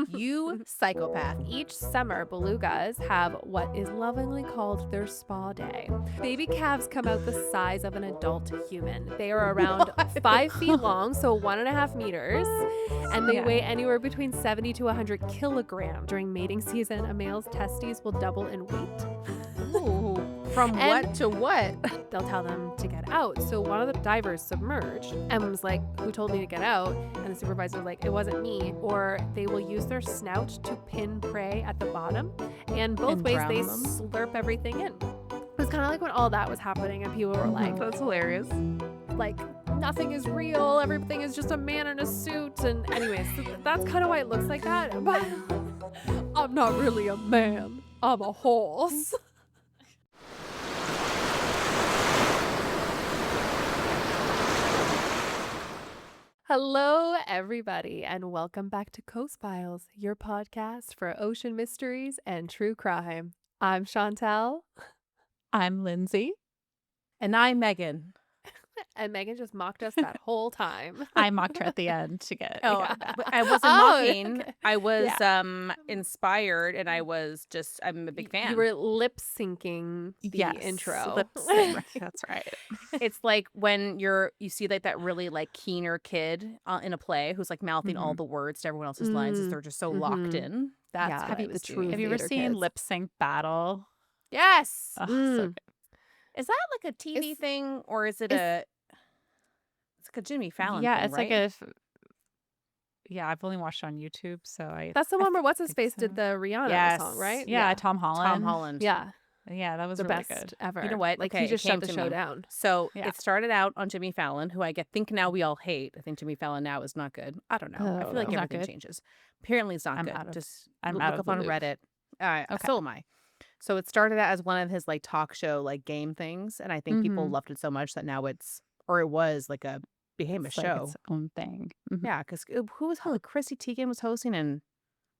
You psychopath. Each summer, belugas have what is lovingly called their spa day. Baby calves come out the size of an adult human. They are around 5 feet long, so 1.5 meters, and they weigh anywhere between 70 to 100 kilograms. During mating season, a male's testes will double in weight. Ooh. From what to what? They'll tell them to get out. So one of the divers submerged and was like, who told me to get out? And the supervisor was like, it wasn't me. Or they will use their snout to pin prey at the bottom. And both And ways, drown they them. slurp everything in. It was kind of like when all that was happening and people were That's hilarious. like, nothing is real. Everything is just a man in a suit. And anyways, that's kind of why it looks like that. But I'm not really a man. I'm a horse. Hello, everybody, and welcome back to Coast Files, your podcast for ocean mysteries and true crime. I'm Chantel, I'm Lindsay. And I'm Megan. and Megan just mocked us that whole time. I mocked her at the end to get. Oh, yeah. I wasn't Oh, mocking. okay. I was inspired, and I'm a big fan. You were lip syncing the Yes, intro. lip sync. That's right. It's like when you see like that really like keener kid in a play who's like mouthing all the words to everyone else's lines as they're just so locked in. That's Yeah, what I the was true doing. Have you ever theater seen kids. Lip Sync Battle? Yes. Oh, so good. Is that like a TV thing, or is it It's like a Jimmy Fallon Yeah, thing, it's right? like yeah, I've only watched it on YouTube, so I. That's the one where What's His think Face so. did the Rihanna Yes. song, right? Yeah, Tom Holland. Tom Holland. Yeah, Yeah, that was the really best good. ever. You know what? Like, Okay, he just it came shut the to show me. down. So Yeah. it started out on Jimmy Fallon, who I think now we all hate. I think Jimmy Fallon now is not good. I don't know. I feel like Not everything good? changes. Apparently, it's not I'm good. out of- Just I'm look out of up the on loop. Reddit. Okay. So am I. So it started out as one of his like talk show like game things, and I think people Mhm. loved it so much that now it was like became a It's like show. its own thing. Mhm. Yeah, because who was like Chrissy Teigen was hosting, and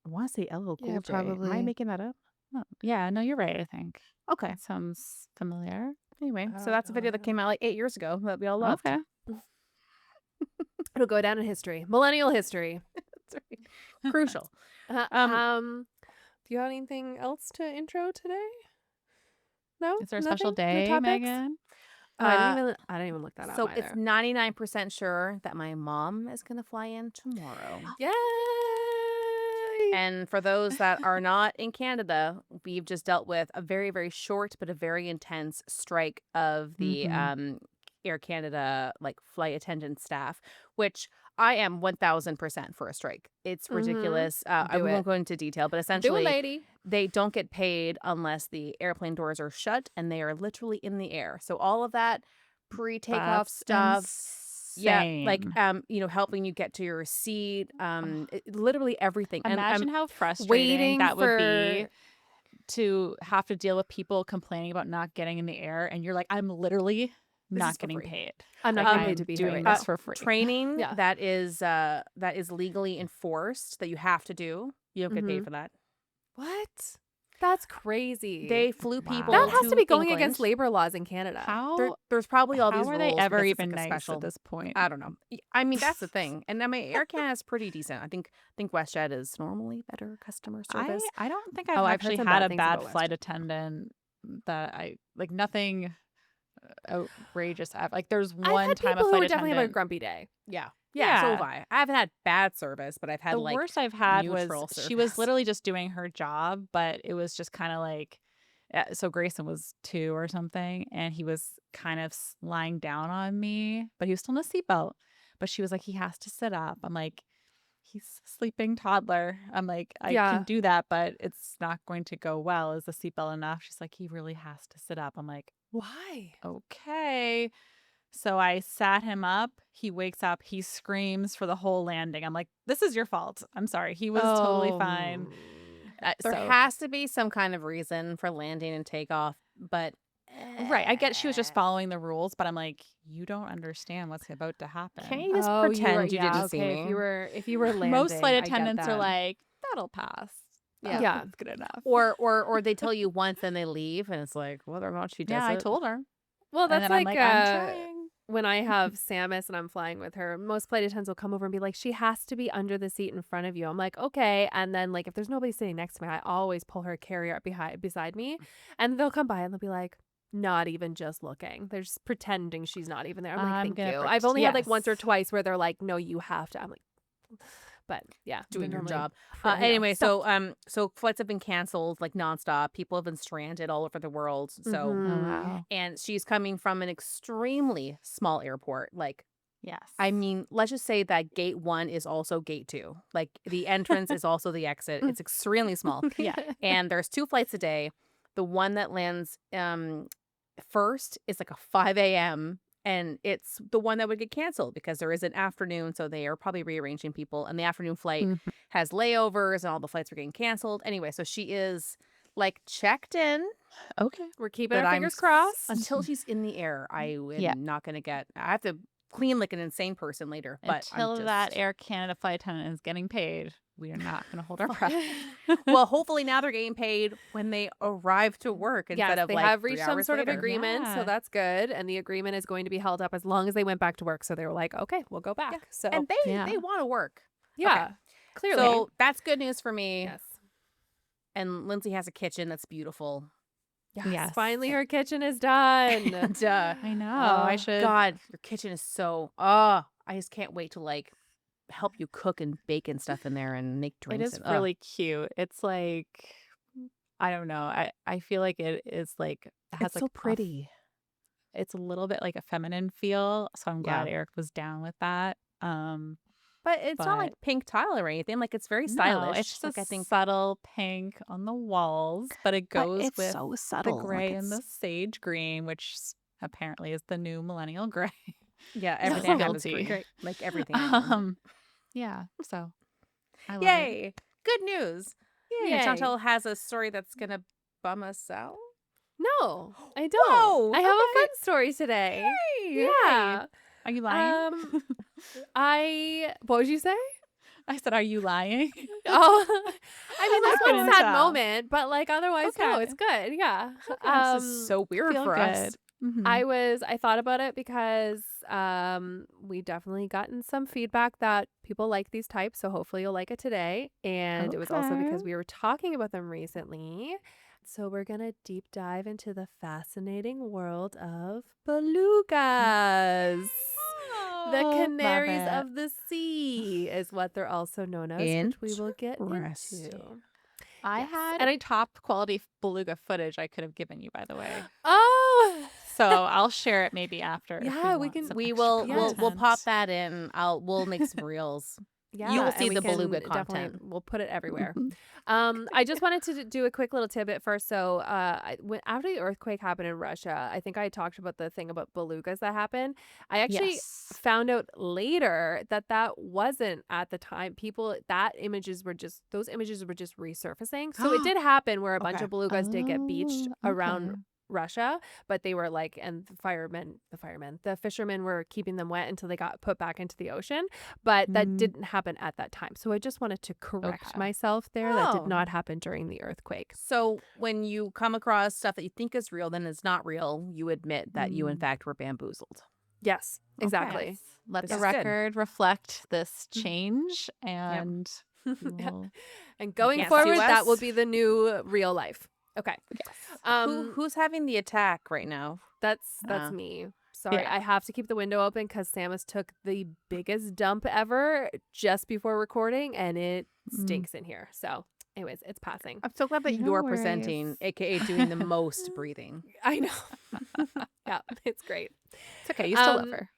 I want to say LL Cool Yeah, J. Am I probably. making that up? Oh, yeah, no, you're right. I think Okay. that sounds familiar. Anyway, I so don't that's a know, video I that don't came out like 8 years ago that we all loved. Okay. It'll go down in history, millennial history. That's right. Crucial. Do you have anything else to intro today? No. Is there a special Nothing? No day, topics? Megan? Oh, I didn't even look that up. So either. it's 99% sure that my mom is going to fly in tomorrow. Yay! And for those that are not in Canada, we've just dealt with a very, very short but a very intense strike of the Air Canada like flight attendant staff, which I am 1000% for a strike. It's ridiculous. I Do won't it. go into detail, but Do it, essentially lady. they don't get paid unless the airplane doors are shut and they are literally in the air. So all of that pre-takeoff That's stuff. Yeah, like insane. helping you get to your seat, literally everything. And Imagine how frustrating waiting that would be for- to have to deal with people complaining about not getting in the air, and you're like, I'm literally is not for getting free. paid. I'm not Like, getting paid I'm to be doing here right this now. for free. Training Yeah. that is legally enforced that you have to do. You don't get paid for that. What? That's crazy. They flew people. that has to be going England. against labor laws in Canada. How There's probably all how these are rules. they ever because it's even like a nice special? at this point? I don't know. I mean, that's the thing. And I mean, Air Canada is pretty decent. I think WestJet is normally better customer service. I don't think Oh, I've I've heard actually some had bad a things bad about flight WestJet. attendant that I like. Nothing outrageous. Like there's I've one had time a people who flight would definitely have a attendant. grumpy day. Yeah. So Yeah. have I. I haven't had bad service, but I've had The like worst I've had neutral was she was service. literally just doing her job, but it was just kind of like, so Grayson was 2 or something, and he was kind of lying down on me, but he was still in a seatbelt. But she was like, he has to sit up. I'm like, he's a sleeping toddler. I'm like, I Yeah. can do that, but it's not going to go well. Is the seatbelt enough? She's like, he really has to sit up. I'm like, Why? okay. So I sat him up. He wakes up. He screams for the whole landing. I'm like, this is your fault. I'm sorry. He was totally fine. There So- has to be some kind of reason for landing and takeoff, but Right. I get she was just following the rules, but I'm like, you don't understand what's about to happen. Can you just Oh, pretend you yeah, didn't see okay, me? If you were landing, Most flight I get attendants are that. like, that'll pass. Yeah. That's good enough. Or they tell you once and they leave, and it's like whether or not she does Yeah, I it. told her. Well, And that's then I'm like, I'm trying. when I have Samus and I'm flying with her, most flight attendants will come over and be like, she has to be under the seat in front of you. I'm like, okay. And then like if there's nobody sitting next to me, I always pull her carrier up beside me. And they'll come by and they'll be like, not even just looking. They're just pretending she's not even there. I'm like, I'm thank gonna you. I've only had like once or yes. twice where they're like, no, you have to. I'm like, but yeah, Doing they're your normally job. I know. Anyway, so flights have been canceled like nonstop. People have been stranded all over the world. So, Oh Mhm. wow. and she's coming from an extremely small airport. Like, Yes. I mean, let's just say that gate 1 is also gate 2. Like, the entrance is also the exit. It's extremely small. Yeah. And there's 2 flights a day. The one that lands first is like a 5 a.m. and it's the one that would get canceled because there is an afternoon, so they are probably rearranging people. And the afternoon flight Mhm. has layovers, and all the flights are getting canceled. Anyway, so she is like checked in, Okay. We're keeping but our I'm fingers crossed. until she's in the air. I Yeah. am not gonna get. I have to clean like an insane person later. But Until I'm that just Air Canada flight attendant is getting paid, we are not going to hold our breath. well. Hopefully now they're getting paid when they arrive to work instead Yes, of they like have 3 reached some hours sort of later. agreement, so Yeah. that's good. And the agreement is going to be held up as long as they went back to work. So they were like, okay, we'll go back. Yeah. So And Yeah. they want to work. yeah, clearly. So that's good news for me. yes. And Lindsay has a kitchen that's beautiful. Yes. Yes. Finally, her kitchen is done. And I know. I Oh, should. God, your kitchen is so I just can't wait to like help you cook and bake and stuff in there and make It drinks. is And, really cute. It's like, I don't know. I feel like it is like, it has it's like so a pretty. it's a little bit like a feminine feel. So I'm glad Yeah. Eric was down with that. But it's not like But pink tile or anything. Like it's very no, stylish. it's just Like a I think subtle pink on the walls, but it but goes it's with so the subtle. gray Like and the it's sage green, which apparently is the new millennial gray. yeah, So everything I have is guilty. green. Great. Like everything I own. Yeah. So I love it. Yay. Good news. Yay. And Chantal has a story that's gonna bum us out. No, I don't. Whoa, I have a okay. fun story today. Hey, Yeah. Are you lying? What would you say? I said, are you lying? Oh, I mean, I that's one couldn't sad tell. moment, but like otherwise, no, Okay. it's good. Yeah. This is so weird Feel for us. good. Mhm. I thought about it because we definitely gotten some feedback that people like these types, so hopefully you'll like it today. And it was also because Okay. we were talking about them recently. So we're gonna deep dive into the fascinating world of belugas. The Oh, love canaries it. of the sea is what they're also known as, which we will get Interesting. into. I Yes. had And I top quality beluga footage I could have given you, by the way. Oh, So I'll share it maybe after. if Yeah, we want can- some We extra will Yes. we'll pop content. that in. We'll make some reels. yeah, You will and see we the can beluga definitely- content. We'll put it everywhere. I just wanted to do a quick little tidbit first. So, after the earthquake happened in Russia, I think I talked about the thing about belugas that happened. I actually Yes. found out later that wasn't at the time. Those images were just resurfacing. So it did happen where a bunch Okay. of belugas did get beached Oh, around okay. Russia, but they were like, and the fishermen were keeping them wet until they got put back into the ocean. But that Mm. didn't happen at that time. So I just wanted to correct Okay. myself there. That did Oh. not happen during the earthquake. So when you come across stuff that you think is real, then it's not real. You admit that you in Mm. fact were bamboozled. Yes, exactly. Yes. Let This the is good. record reflect this change, and we'll- And going can't forward, sue that will us. be the new real life. Okay. Who's having the attack right now? That's Ah. me. Sorry, Yeah. I have to keep the window open because Samus took the biggest dump ever just before recording, and it stinks in here. So, anyways, it's passing. I'm so glad that No you're worries. presenting, aka doing the most breathing. I know. Yeah, it's great. It's okay. You still love Um, her.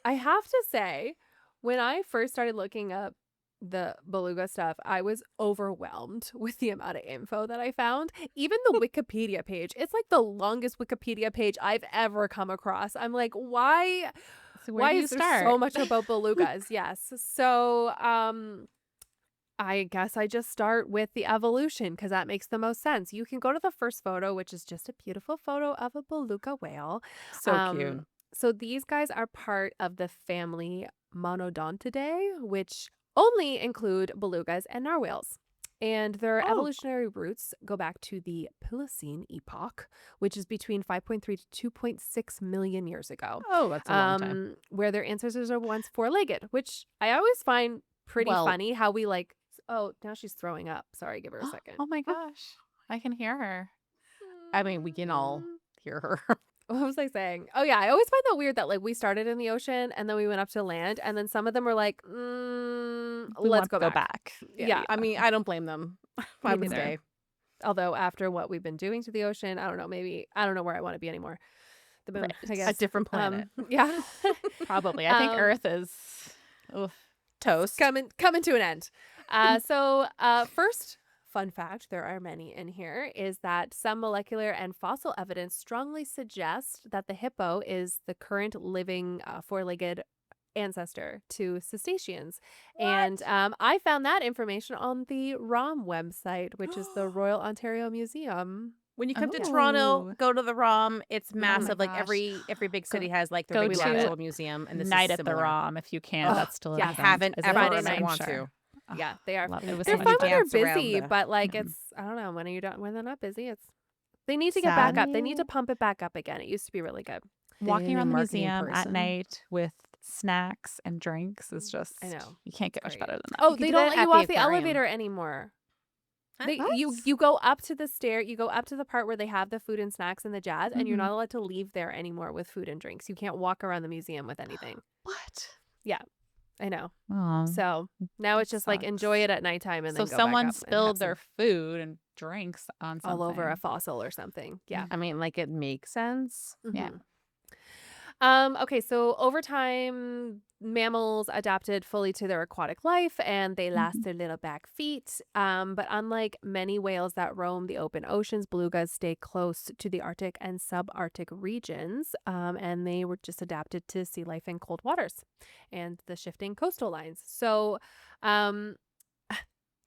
I have to say, when I first started looking up the beluga stuff, I was overwhelmed with the amount of info that I found. Even the Wikipedia page, it's like the longest Wikipedia page I've ever come across. I'm like, why? So where Why do you is there start? so much about belugas? Yes. So, I guess I just start with the evolution because that makes the most sense. You can go to the first photo, which is just a beautiful photo of a beluga whale. So cute. So these guys are part of the family Monodontidae, which only include belugas and narwhals. And their Oh. evolutionary roots go back to the Pliocene epoch, which is between 5.3 to 2.6 million years ago, Oh, that's a long time. where their ancestors are once four-legged, which I always find pretty Well, funny how we like, oh, now she's throwing up. Sorry, give her a second. Oh my gosh. I can hear her. I mean, we can all hear her. What was I saying? Oh yeah, I always find that weird that like we started in the ocean and then we went up to land and then some of them were like, We let's want to go back. Yeah. I mean, I don't blame them. I would neither. stay. Although after what we've been doing to the ocean, I don't know, maybe I don't know where I want to be anymore. The moon, I guess. A different planet. Yeah. Probably. I think Earth is Toast. coming to an end. So first fun fact, there are many in here, is that some molecular and fossil evidence strongly suggests that the hippo is the current living four-legged ancestor to cetaceans. What? And I found that information on the ROM website, which is the Royal Ontario Museum. When you come to Oh. Toronto, go to the ROM. It's my massive. Like gosh. every big city has like their Go big to actual museum, and this Night is at the similar. ROM if you can. Oh, That's still yeah. an I event. haven't Is ever, it? Friday and I night. want Sure. to. Oh, Yeah, they are. love it. It was They're so fun much when fun. they're dance around busy, the- but like Mhm. it's I don't know when they're not busy. They need to get back up. They need to Sadly- pump it back up again. It used to be really good. Walking around the marketing museum at person. night with snacks and drinks is just I know. you can't get much Great. better than that. Oh, You could they do don't that let at you the off the aquarium. elevator anymore. Huh? You go up to the stair. You go up to the part where they have the food and snacks and the jazz, and you're Mhm. not allowed to leave there anymore with food and drinks. You can't walk around the museum with anything. What? I know. Oh, So now it's just like sucks. enjoy it at nighttime and so then go someone back up and spilled have their food and drinks on some all over a something. fossil or something. Yeah. I mean, like it makes sense. Yeah. Mhm. Okay, so over time, mammals adapted fully to their aquatic life and they lost Mhm. their little back feet. But unlike many whales that roam the open oceans, belugas stay close to the Arctic and subarctic regions. And they were just adapted to sea life in cold waters and the shifting coastal lines. So, um,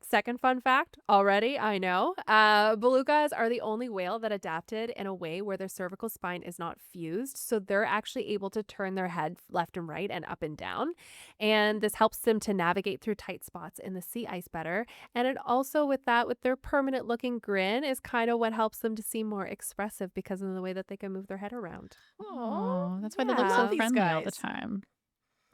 second fun fact already, I know. Belugas are the only whale that adapted in a way where their cervical spine is not fused. So they're actually able to turn their head left and right and up and down. And this helps them to navigate through tight spots in the sea ice better. And it also, with their permanent looking grin, is kind of what helps them to seem more expressive because of the way that they can move their head around. Oh, that's why they look yeah. so Love these friendly all the guys. time.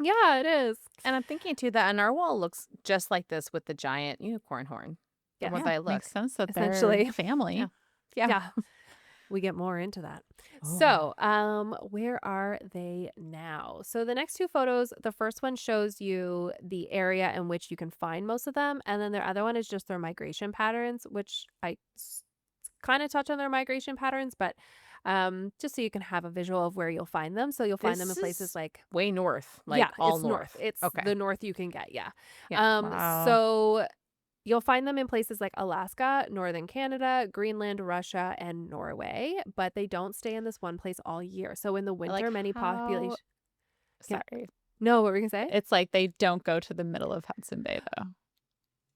Yeah, it is. And I'm thinking too that a narwhal looks just like this with the giant unicorn horn. The Yeah. way they look. Makes sense that Essentially. they're family. Yeah. Yeah. We get more into that. Oh. So, where are they now? So the next two photos, the first one shows you the area in which you can find most of them, and then the other one is just their migration patterns, which I kind of touch on their migration patterns, but just so you can have a visual of where you'll find them. So you'll find them in This places is like way north, like yeah, all it's north. It's Okay. the north you can get. Yeah. Yeah. Wow. So you'll find them in places like Alaska, northern Canada, Greenland, Russia, and Norway, but they don't stay in this one place all year. So in the winter, many populations. Sorry. No, what were you gonna say? It's like they don't go to the middle of Hudson Bay though.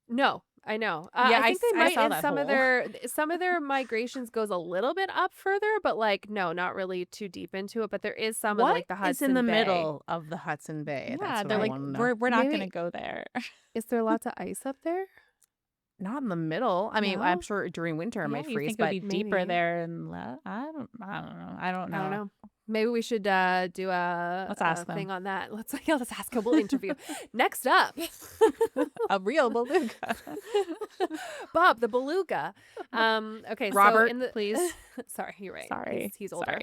No, I know. Yeah, I think they I might saw in that some of hole. their migrations goes a little bit up further, but like no, not really too deep into it. But there is some of What like the Hudson is in the Bay. middle of the Hudson Bay? Yeah, That's what they're I like want to know. we're not Maybe- gonna go there. Is there lots of ice up there? Not in the middle. I mean, No? I'm sure during winter it Yeah, might you freeze, think but it'd be deeper maybe. there and I don't know. I don't know. I don't know. Maybe we should do Let's ask them. thing on that. Let's ask them. We'll interview. Next up, A real beluga. Bob the beluga. Okay, Robert, so in the please. sorry, you're right. Sorry. He's older.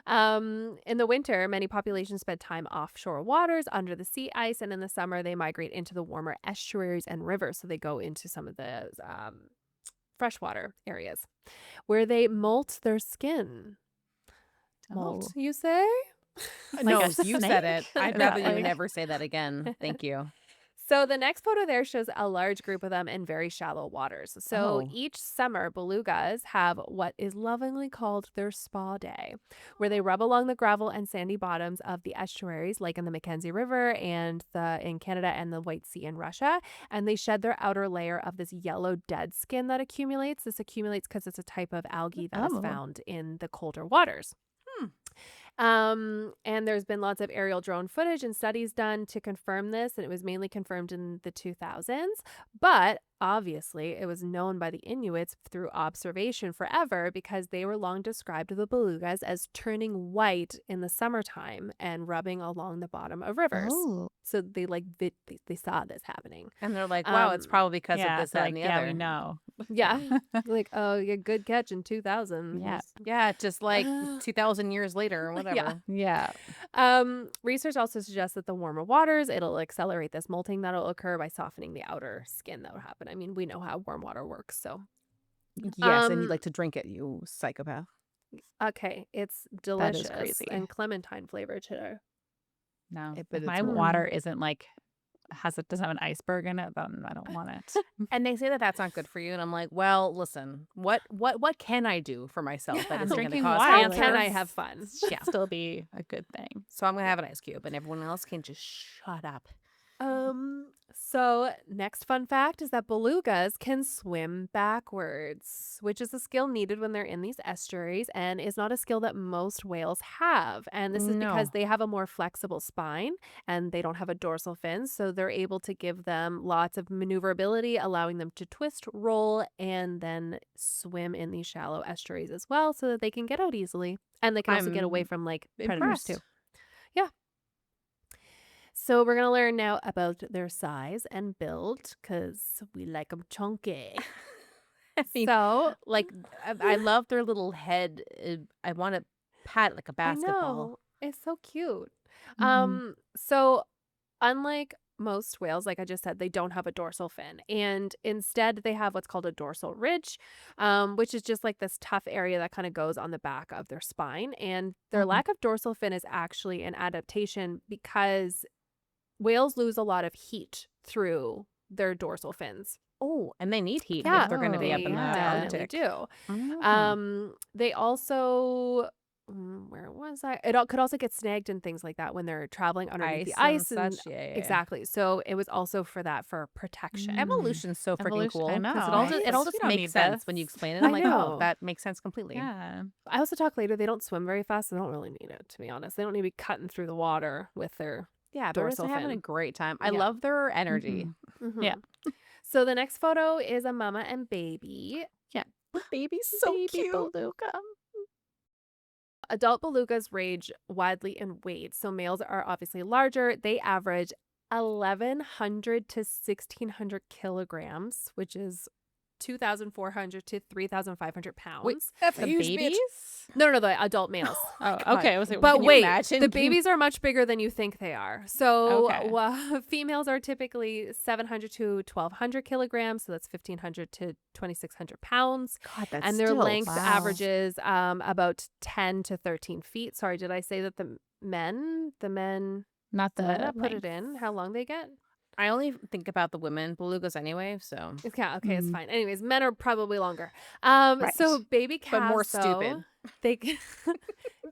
Sorry. In the winter, many populations spend time offshore waters under the sea ice, and in the summer, they migrate into the warmer estuaries and rivers. So they go into some of the freshwater areas where they molt their skin. Molt, you say? No, Like a you snake? said it. I'd Yeah, rather you like- never say that again. Thank you. So the next photo there shows a large group of them in very shallow waters. So Oh. each summer, belugas have what is lovingly called their spa day, where they rub along the gravel and sandy bottoms of the estuaries, like in the Mackenzie River and in Canada and the White Sea in Russia, and they shed their outer layer of this yellow dead skin that accumulates. This accumulates because it's a type of algae that is Oh. found in the colder waters. And there's been lots of aerial drone footage and studies done to confirm this, and it was mainly confirmed in the 2000s. But Obviously, it was known by the Inuits through observation forever because they were long described the belugas as turning white in the summertime and rubbing along the bottom of rivers. Oh. So they saw this happening. And they're like, wow, it's Um, probably because of Yeah, this, they're that, like, and the yeah, we other. know. yeah, like, oh, yeah, good catch in 2000. Yeah. Yeah, just like 2,000 years later or Yeah. whatever. Yeah. Research also suggests that the warmer waters, it'll accelerate this molting that'll occur by softening the outer skin that will happen. I mean, we know how warm water works, so. Yes, and you'd Um, like to drink it, you psychopath. okay, it's That is delicious crazy. and clementine flavor today. No. But If it's my warm. water isn't like doesn't have an iceberg in it, then I don't want it. And they say that that's not good for you, and I'm like, well, listen, what can I do for myself that Yeah, isn't going to drinking cause water, How cancer? can I have fun? Yeah. Still be a good thing. So I'm gonna have an ice cube, and everyone else can just shut up. So next fun fact is that belugas can swim backwards, which is a skill needed when they're in these estuaries and is not a skill that most whales have. And this is because No. they have a more flexible spine and they don't have a dorsal fin, so they're able to give them lots of maneuverability, allowing them to twist, roll, and then swim in these shallow estuaries as well so that they can get out easily. And they can also get away I'm from like predators too. Impressed. Yeah. So we're going to learn now about their size and build because we like them chunky. I mean, So, like, I love their little head. I want to pat it like a I basketball. know, it's so cute. Mhm. So unlike most whales, like I just said, they don't have a dorsal fin, and instead they have what's called a dorsal ridge, which is just like this tough area that kind of goes on the back of their spine. And their Mhm. lack of dorsal fin is actually an adaptation because whales lose a lot of heat through their dorsal fins. Oh, and they need heat Yeah, if they're going to be up they in the definitely Arctic. do. Mhm. They also where was I? Could also get snagged and things like that when they're traveling underneath the Ice and ice and such. Yeah. exactly. So it was also for that, for protection. Mm. Evolution's so freaking Evolution, I cool know, because right? it all We just don't makes need sense this. when you explain it. I I'm like, oh, know. that makes sense completely. Yeah. I also talk later. They don't swim very fast. So they don't really need it, to be honest. They don't need to be cutting through the water with their Yeah, they're just dorsal having a fin. great time. I Yeah. love their energy. Mhm. Mhm. Yeah. So the next photo is a mama and baby. Yeah. The baby's so Baby cute. beluga. Adult belugas range widely in weight. So males are obviously larger. They average 1,100 to 1,600 kilograms, which is 2,400 to 3,500 pounds. That's The babies? No, the adult males. Oh, God. okay. I was like, But Can you wait, imagine? the babies are much bigger than you think they are. So Okay. females are typically 700 to 1,200 kilograms. So that's 1,500 to 2,600 pounds. God, that's And their still, length wow. averages about 10 to 13 feet. Sorry, did I say that the men, Not I'm the gonna put it length. in, how long they get? I only think about the women belugas anyway, so Yeah, okay, it's Mm. fine. Anyways, men are probably longer. Right. So baby calves, But more though, stupid. they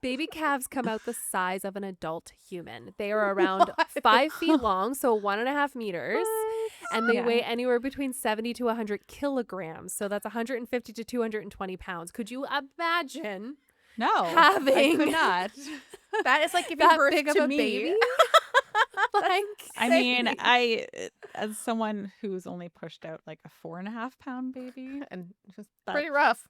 baby calves come out the size of an adult human. They are around 5 feet long, so 1.5 meters, and they Yeah. weigh anywhere between 70 to 100 kilograms. So that's 150 to 220 pounds. Could you imagine No. I having could not. that is like giving that birth big of to a me. baby? Like, I mean, as someone who's only pushed out like a 4.5 pound baby, And just That- pretty rough.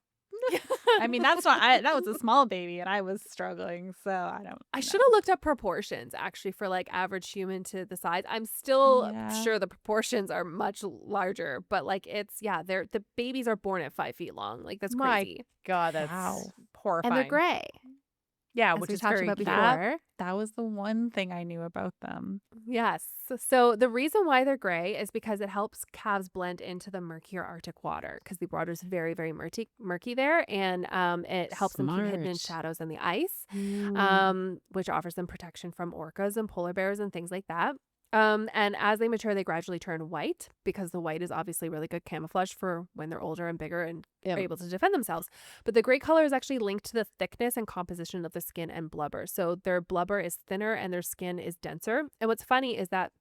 I mean, that's not, that was a small baby and I was struggling. So I don't, I know. should have looked up proportions actually for like average human to the size. I'm still Yeah. sure the proportions are much larger, but like the babies are born at 5 feet long. Like that's My crazy. God, that's Wow. horrifying. And they're gray. Yeah, as which we is talked very about cute. before. That was the one thing I knew about them. Yes. So the reason why they're gray is because it helps calves blend into the murkier Arctic water because the water is very, very murky there, and it helps them keep hidden in Smart. shadows in the ice, which offers them protection from orcas and polar bears and things like that. And as they mature, they gradually turn white because the white is obviously really good camouflage for when they're older and bigger and Yep. are able to defend themselves. But the gray color is actually linked to the thickness and composition of the skin and blubber. So their blubber is thinner and their skin is denser. And what's funny is that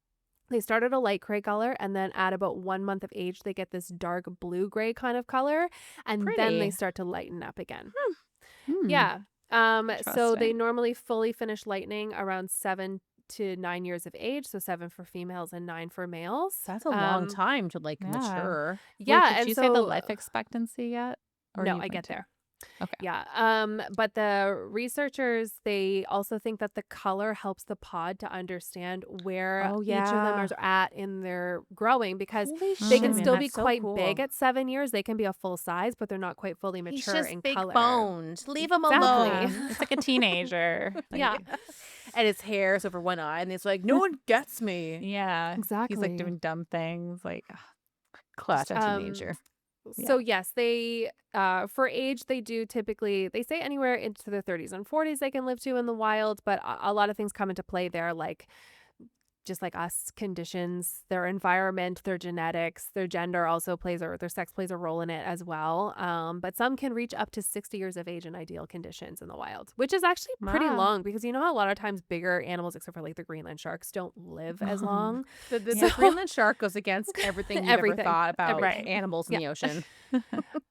they start at a light gray color, and then at about 1 month of age, they get this dark blue gray kind of color, and then they Pretty. start to lighten up again. Hmm. Yeah. So they Interesting. normally fully finish lightening around to 9 years of age, so 7 for females and 9 for males. That's a long time to like Yeah. mature. Wait, Yeah, did and you say the so life expectancy yet? Or are no, you I going get to? there. Okay. Yeah. But the researchers, they also think that the color helps the pod to understand where Oh each of them yeah. are at in their growing, because Holy they shit, can man, still be that's so quite big cool. at 7 years. They can be a full size, but they're not quite fully He's mature just in big color. boned. Leave him Exactly. alone. It's like a teenager. Yeah, And his hair's over one eye, and it's like, no one gets me. Yeah. He's like exactly. doing dumb things. Like, Classic just teenager. So yes, they for age, they do typically, they say anywhere into their 30s and 40s they can live to in the wild, but a lot of things come into play there, like just like us, conditions, their environment, their genetics, their gender also plays, or their sex plays a role in it as well. But some can reach up to 60 years of age in ideal conditions in the wild, which is actually pretty Wow. long, because you know how a lot of times bigger animals, except for like the Greenland sharks, don't live as long. The So- Greenland shark goes against everything you've ever Everything. thought about Everything. animals in Yeah. the ocean.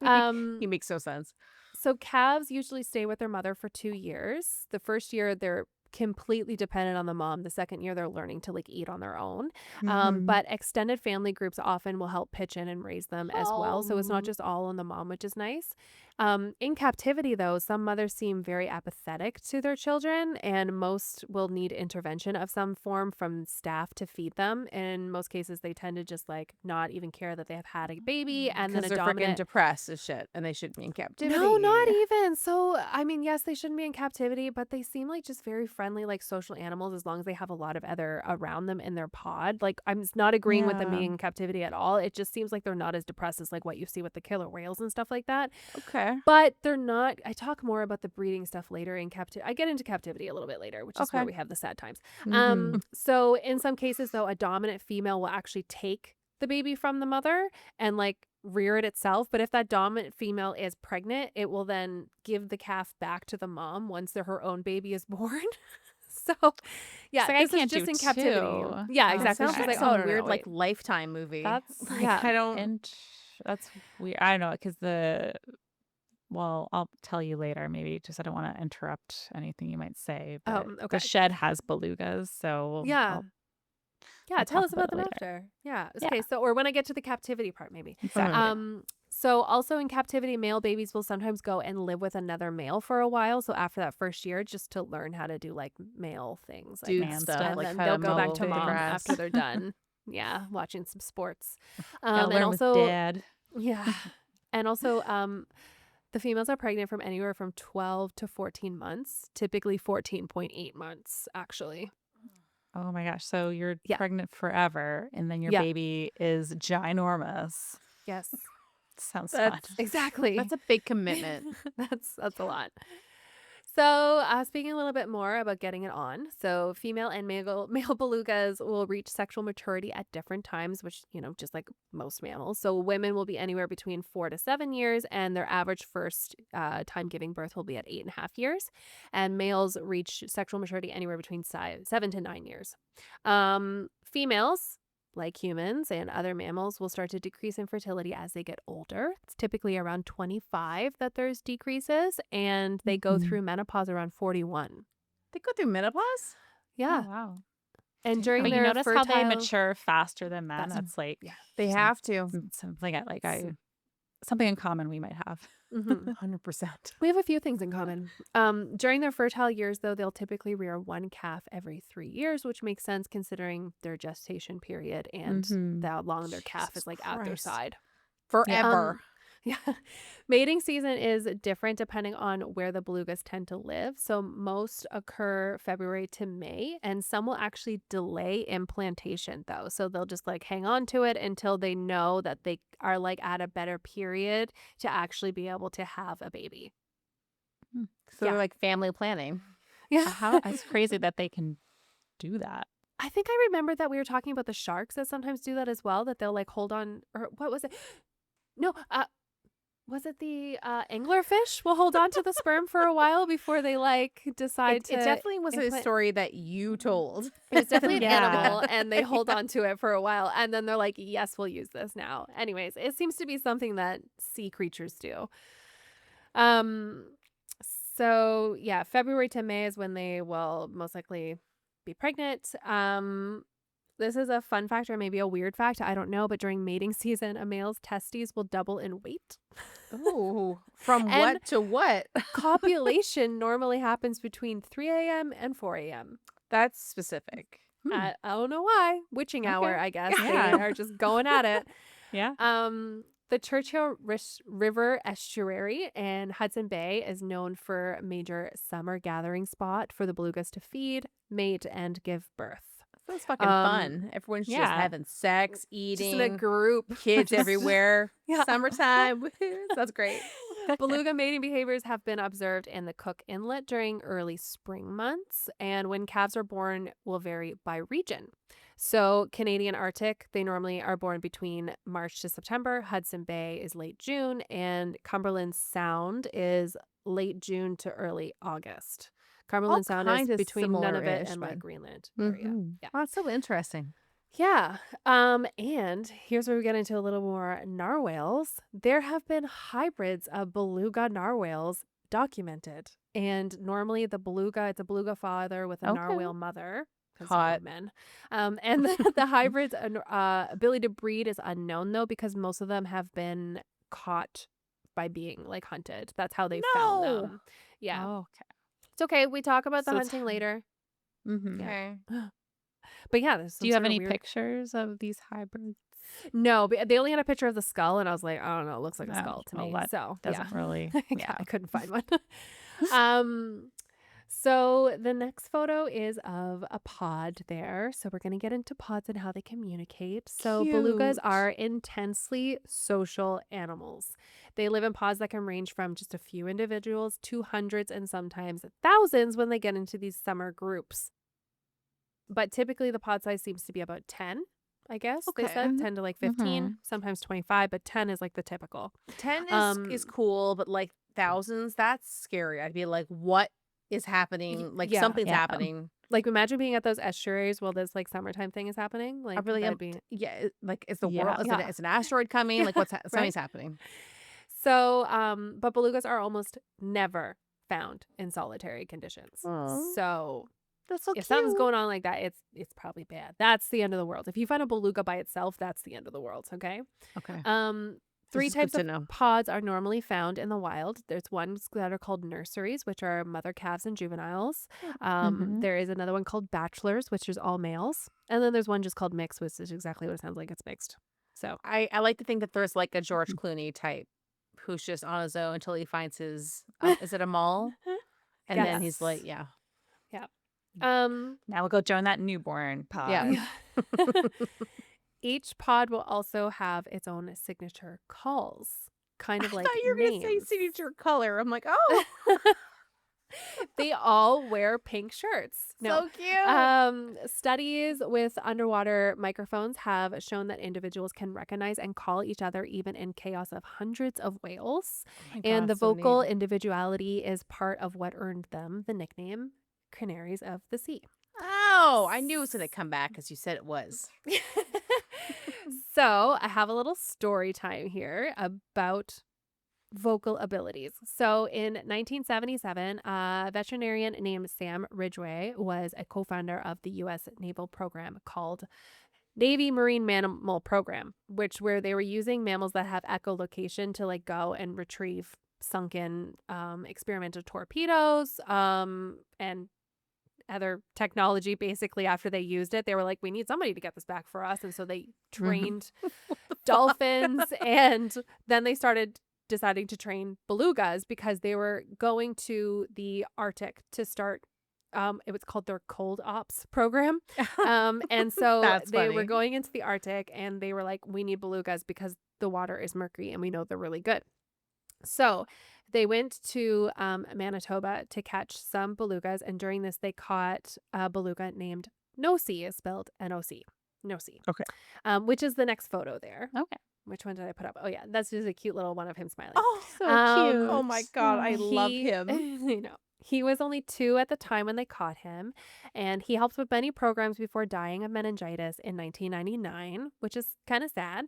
Um, He makes no sense. So calves usually stay with their mother for 2 years. The first year, they're completely dependent on the mom. The second year, they're learning to like eat on their own. Mhm. But extended family groups often will help pitch in and raise them as well. So it's not Oh. just all on the mom, which is nice. In captivity, though, some mothers seem very apathetic to their children, and most will need intervention of some form from staff to feed them. In most cases, they tend to just like not even care that they have had a baby, and then Because a they're freaking dominant. depressed as shit, and they shouldn't be in captivity. No, not even. So, I mean, yes, they shouldn't be in captivity, but they seem like just very friendly, like social animals, as long as they have a lot of other around them in their pod. Like, I'm not agreeing with them Yeah. being in captivity at all. It just seems like they're not as depressed as like what you see with the killer whales and stuff like that. Okay. But they're not. I talk more about the breeding stuff later in captivity. I get into captivity a little bit later, which is where Okay. we have the sad times. Mhm. So in some cases, though, a dominant female will actually take the baby from the mother and like rear it itself. But if that dominant female is pregnant, it will then give the calf back to the mom once her own baby is born. So, yeah, It's like, I this is can't just do in captivity. two. Yeah, Oh, exactly. Sounds She's like like, some oh, no, weird no, like wait. Lifetime movie. That's Like, yeah. I don't. And that's weird. I don't know, because well, I'll tell you later, maybe, just I don't want to interrupt anything you might say, but Okay. the shed has belugas, so Yeah. Yeah, I'll tell talk us about about it them later. after. Yeah. Yeah. Okay. So, or when I get to the captivity part, maybe. Exactly. So also in captivity, male babies will sometimes go and live with another male for a while. So after that first year, just to learn how to do like male things, I Dude guess. Man stuff, stuff. And like then how they'll to go back mow to the mom grass. after they're done. Yeah, watching some sports. Gotta And learn also, with dad. yeah, and also, the females are pregnant from anywhere from 12 to 14 months, typically 14.8 months, actually. Oh my gosh. So you're Yeah. pregnant forever, and then your Yeah. baby is ginormous. Yes, Sounds fun. exactly. That's a big commitment. That's a lot. So, speaking a little bit more about getting it on. So, female and male belugas will reach sexual maturity at different times, which, just like most mammals. So, women will be anywhere between 4 to 7 years, and their average first time giving birth will be at 8.5 years. And males reach sexual maturity anywhere between 7 to 9 years. Females, like humans and other mammals, will start to decrease in fertility as they get older. It's typically around 25 that there's decreases, and they go Mhm. through menopause around 41. They go through menopause? Yeah. Oh, wow. And during But you their notice how they fertile... mature faster than men? That's- That's like They have to. something in common we might have. Mhm. 100%. We have a few things in common. During their fertile years, though, they'll typically rear one calf every 3 years, which makes sense considering their gestation period and Mhm. how long their calf Jesus is like at their Christ. side. Forever. Yeah. Mating season is different depending on where the belugas tend to live. So most occur February to May, and some will actually delay implantation though. So they'll just like hang on to it until they know that they are like at a better period to actually be able to have a baby. So yeah. they're like family planning. Yeah. How it's crazy that they can do that. I think I remember that we were talking about the sharks that sometimes do that as well, that they'll like hold on, or what was it? No, was it the anglerfish will hold on to the sperm for a while before they like decide It to definitely was a implant- story that you told. It was definitely an Yeah. animal, and they hold on to it for a while, and then they're like, yes, we'll use this now. Anyways, it seems to be something that sea creatures do. So yeah, February to May is when they will most likely be pregnant. This is a fun fact or maybe a weird fact. I don't know. But during mating season, a male's testes will double in weight. Ooh, from And what to what? copulation normally happens between 3 a.m. and 4 a.m. That's specific. I don't know why. Witching hour, Okay. I guess. Yeah. They are just going at it. Yeah. The Churchill River estuary in Hudson Bay is known for a major summer gathering spot for the belugas to feed, mate, and give birth. That's fucking fun. Everyone's just yeah. having sex, Just in a eating, group. kids Just- everywhere. Yeah. Summertime. Woohoo. That's great. Beluga mating behaviors have been observed in the Cook Inlet during early spring months, and when calves are born will vary by region. So Canadian Arctic, they normally are born between March to September. Hudson Bay is late June, and Cumberland Sound is late June to early August. Cumberland Sound is kinds of between Nunavut similar-ish, and but- like Greenland area. Mhm. Yeah. Oh, that's so interesting. Yeah. And here's where we get into a little more narwhals. There have been hybrids of beluga narwhals documented. And normally the beluga, it's a beluga father with a Okay. narwhal mother. 'Cause Hot. men. And the hybrids ability to breed is unknown though, because most of them have been caught by being like hunted. That's how they found No. them. Yeah. Oh, okay. It's okay. We talk about the So it's hunting later. Mm-hmm. Yeah. Okay. But yeah, there's Do you have some any sorta weird... pictures of these hybrids? No, but they only had a picture of the skull, and I was like, I don't know, it looks like a Oh, skull to well, me. that So Doesn't really. yeah, Yeah. I couldn't find one. So the next photo is of a pod there. So we're gonna get into pods and how they communicate. So belugas Cute. are intensely social animals. They live in pods that can range from just a few individuals to hundreds and sometimes thousands when they get into these summer groups. But typically the pod size seems to be about 10, I guess. They Okay. said 10 to like 15, Mhm. sometimes 25, but 10 is like the typical. 10 Um, is cool, but like thousands, that's scary. I'd be like, what is happening? Like yeah. something's Yeah. happening. Like imagine being at those estuaries while this like summertime thing is happening. Like I'd be like, that'd be yeah, like is the Yeah. world, is, Yeah. it, is an asteroid coming? Like what's something's Right? happening. So, but belugas are almost never found in solitary conditions. Aw. So That's so if cute. something's going on like that, it's probably bad. That's the end of the world. If you find a beluga by itself, that's the end of the world. Okay. Okay. Three This is good types to of know. pods are normally found in the wild. There's ones that are called nurseries, which are mother calves and juveniles. Mhm. There is another one called bachelors, which is all males. And then there's one just called mixed, which is exactly what it sounds like. It's mixed. So I like to think that there's like a George Clooney type who's just on his own until he finds his, is it a mall? And then he's like, Yes. yeah. um, Now we'll go join that newborn pod. Yeah. each pod will also have its own signature calls, kind of I like thought you were going to say names. signature color. I'm like, oh, They all wear pink shirts. No. so cute. Studies with underwater microphones have shown that individuals can recognize and call each other even in chaos of hundreds of whales. Oh my And God, the so vocal neat. individuality is part of what earned them the nickname canaries of the sea. Oh, I knew it was going to come back because you said it was. So I have a little story time here about vocal abilities. So in 1977, a veterinarian named Sam Ridgway was a co-founder of the U.S. naval program called Navy Marine Mammal Program, where they were using mammals that have echolocation to like go and retrieve sunken experimental torpedoes and other technology. Basically, after they used it, they were like, we need somebody to get this back for us. And so they trained dolphins, and then they started deciding to train belugas because they were going to the Arctic to start it was called their cold ops program. And so That's they were funny. going into the Arctic, and they were like, we need belugas because the water is murky and we know they're really good. So they went to Manitoba to catch some belugas, and during this they caught a beluga named Nosy, is spelled N-O-C. Nosy. Okay. Which is the next photo there. Okay. Which one did I put up? Oh yeah, that's just a cute little one of him smiling. Oh, So cute. oh my God, I love him. You know, he was only 2 at the time when they caught him, and he helped with many programs before dying of meningitis in 1999, which is kind of sad.